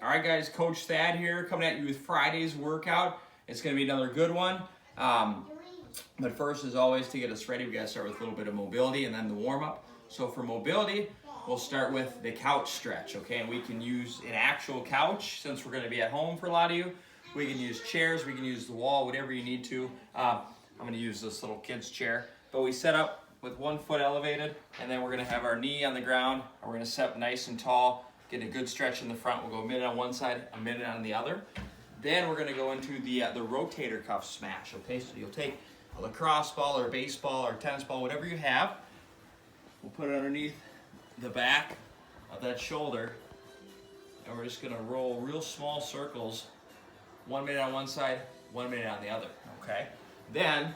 All right, guys, Coach Thad here coming at you with Friday's workout. It's going to be another good one. But first, as always, to get us ready, we got to start with a little bit of mobility and then the warm-up. So for mobility, we'll start with the couch stretch, okay? And we can use an actual couch since we're going to be at home for a lot of you. We can use chairs, we can use the wall, whatever you need to. I'm going to use this little kid's chair. But we set up with one foot elevated, and then we're going to have our knee on the ground, and we're going to set up nice and tall, get a good stretch in the front. We'll go a minute on one side, a minute on the other. Then we're going to go into the rotator cuff smash, okay? So you'll take a lacrosse ball or a baseball or a tennis ball, whatever you have. We'll put it underneath the back of that shoulder, and we're just going to roll real small circles, 1 minute on one side, 1 minute on the other, okay? Then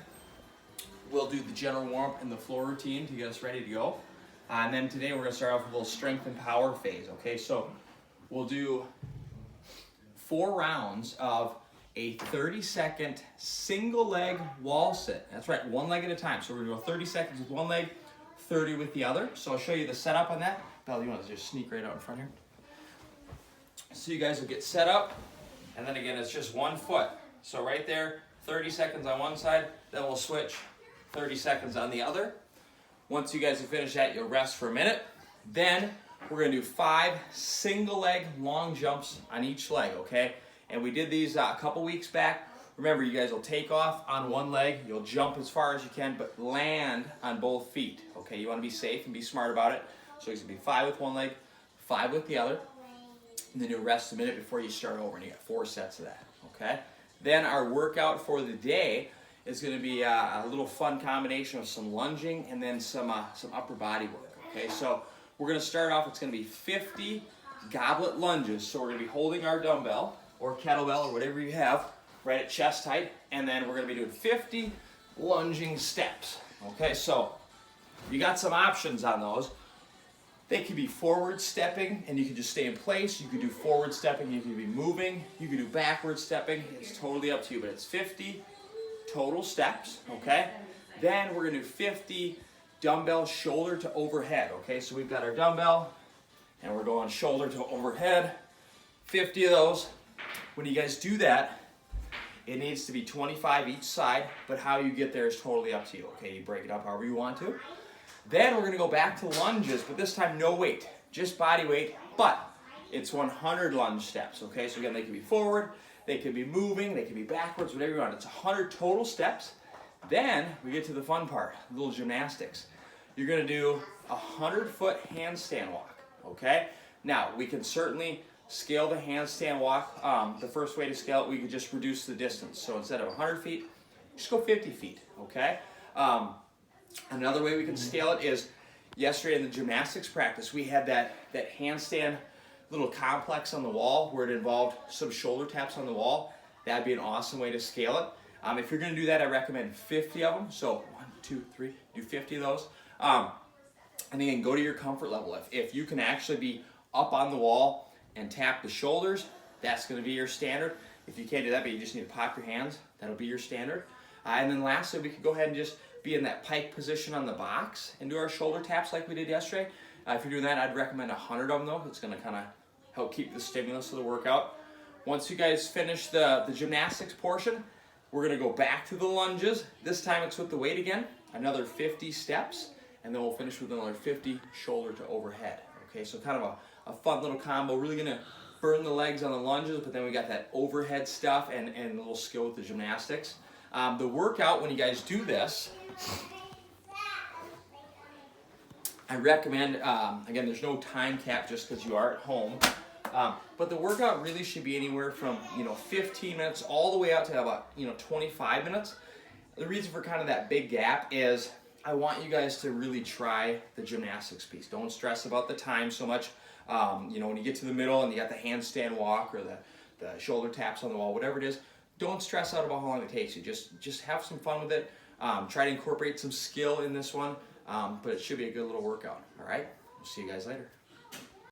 we'll do the general warm-up and the floor routine to get us ready to go. And then today we're going to start off with a little strength and power phase, okay? So we'll do 4 rounds of a 30-second single leg wall sit. That's right, one leg at a time. So we're going to go 30 seconds with one leg, 30 with the other. So I'll show you the setup on that. Belle, you want to just sneak right out in front here? So you guys will get set up, and then again, it's just 1 foot. So right there, 30 seconds on one side, then we'll switch 30 seconds on the other. Once you guys have finished that, you'll rest for a minute. Then we're going to do 5 single leg long jumps on each leg, okay? And we did these a couple weeks back. Remember, you guys will take off on one leg, you'll jump as far as you can, but land on both feet, okay? You want to be safe and be smart about it. So it's going to be 5 with one leg, 5 with the other, and then you'll rest a minute before you start over, and you got 4 sets of that, okay? Then our workout for the day is going to be a little fun combination of some lunging and then some upper body work, okay? So we're going to start off, it's going to be 50 goblet lunges. So we're going to be holding our dumbbell or kettlebell or whatever you have right at chest height, and then we're going to be doing 50 lunging steps, okay? So you got some options on those. They could be forward stepping, and you can just stay in place. You could do forward stepping, you could be moving. You could do backward stepping. It's totally up to you, but it's 50 total steps, okay? Then we're gonna do 50 dumbbell shoulder to overhead, okay? So we've got our dumbbell, and we're going shoulder to overhead, 50 of those. When you guys do that, it needs to be 25 each side, but how you get there is totally up to you, okay? You break it up however you want to. Then we're gonna go back to lunges, but this time no weight, just body weight, but it's 100 lunge steps, okay? So again, they can be forward, they can be moving, they can be backwards, whatever you want. It's 100 total steps. Then we get to the fun part, a little gymnastics. You're gonna do a 100-foot handstand walk, okay? Now, we can certainly scale the handstand walk. The first way to scale it, we could just reduce the distance. So instead of 100 feet, just go 50 feet, okay? Another way we can scale it is, yesterday in the gymnastics practice, we had that handstand little complex on the wall where it involved some shoulder taps on the wall. That'd be an awesome way to scale it. If you're gonna do that, I recommend 50 of them. So 1, 2, 3, do 50 of those. And again, go to your comfort level. If you can actually be up on the wall and tap the shoulders, that's gonna be your standard. If you can't do that, but you just need to pop your hands, that'll be your standard. And then lastly, we could go ahead and just be in that pike position on the box and do our shoulder taps like we did yesterday. If you're doing that, I'd recommend 100 of them though. It's gonna kind of help keep the stimulus of the workout. Once you guys finish the gymnastics portion, we're gonna go back to the lunges. This time it's with the weight again, another 50 steps, and then we'll finish with another 50 shoulder to overhead. Okay, so kind of a fun little combo, really gonna burn the legs on the lunges, but then we got that overhead stuff and a little skill with the gymnastics. The workout, when you guys do this, I recommend, again, there's no time cap just because you are at home, but the workout really should be anywhere from 15 minutes all the way out to about 25 minutes. The reason for kind of that big gap is I want you guys to really try the gymnastics piece. Don't stress about the time so much. When you get to the middle and you got the handstand walk or the shoulder taps on the wall, whatever it is, don't stress out about how long it takes you. Just have some fun with it. Try to incorporate some skill in this one, but it should be a good little workout. All right, we'll see you guys later.